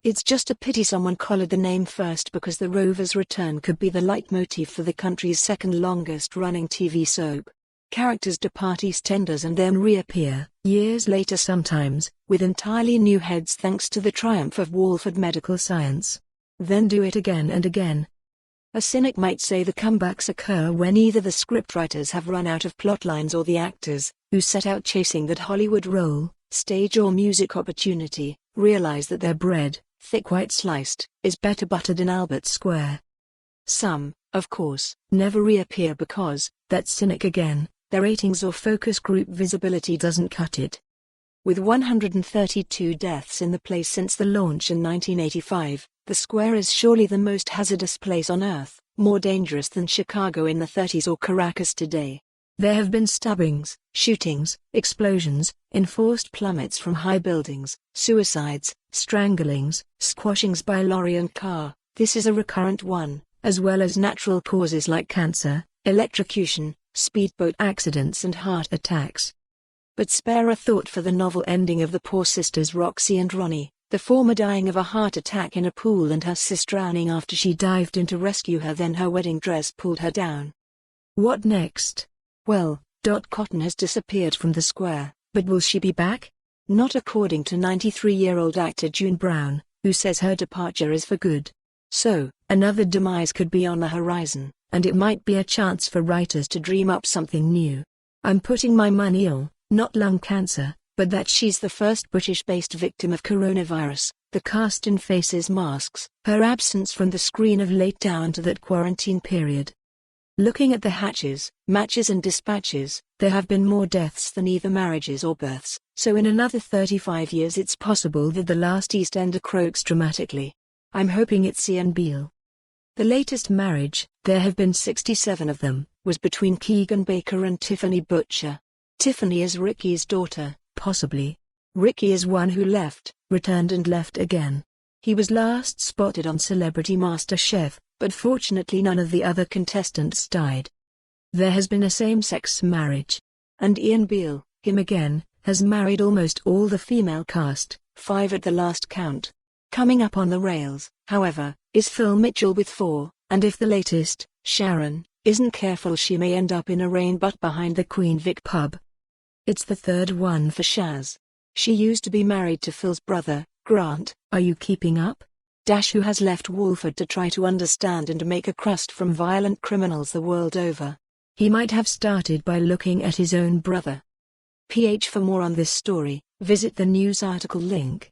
It's just a pity someone collared the name first, because the Rovers Return could be the leitmotif for the country's second longest running TV soap. Characters depart EastEnders and then reappear, years later sometimes, with entirely new heads thanks to the triumph of Walford medical science. Then do it again and again. A cynic might say the comebacks occur when either the scriptwriters have run out of plotlines or the actors, who set out chasing that Hollywood role, stage or music opportunity, realize that their bread, thick white sliced, is better buttered in Albert Square. Some, of course, never reappear because, that's cynic again, their ratings or focus group visibility doesn't cut it. With 132 deaths in the place since the launch in 1985, the Square is surely the most hazardous place on Earth, more dangerous than Chicago in the 30s or Caracas today. There have been stabbings, shootings, explosions, enforced plummets from high buildings, suicides, stranglings, squashings by lorry and car. This is a recurrent one, as well as natural causes like cancer, electrocution, speedboat accidents and heart attacks. But spare a thought for the novel ending of the poor sisters Roxy and Ronnie, the former dying of a heart attack in a pool and her sister drowning after she dived in to rescue her, then her wedding dress pulled her down. What next? Well, Dot Cotton has disappeared from the Square, but will she be back? Not according to 93-year-old actor June Brown, who says her departure is for good. So, another demise could be on the horizon, and it might be a chance for writers to dream up something new. I'm putting my money on, not lung cancer, but that she's the first British-based victim of coronavirus. The cast in Faces masks her absence from the screen of late down to that quarantine period. Looking at the hatches, matches and dispatches, there have been more deaths than either marriages or births, so in another 35 years it's possible that the last EastEnder croaks dramatically. I'm hoping it's Ian Beale. The latest marriage, there have been 67 of them, was between Keegan Baker and Tiffany Butcher. Tiffany is Ricky's daughter, possibly. Ricky is one who left, returned and left again. He was last spotted on Celebrity MasterChef, but fortunately none of the other contestants died. There has been a same-sex marriage. And Ian Beale, him again, has married almost all the female cast, 5 at the last count. Coming up on the rails, however, is Phil Mitchell with 4, and if the latest, Sharon, isn't careful she may end up in a rain butt behind the Queen Vic pub. It's the third one for Shaz. She used to be married to Phil's brother, Grant, are you keeping up? Who has left Walford to try to understand and make a crust from violent criminals the world over. He might have started by looking at his own brother. For more on this story, visit the news article link.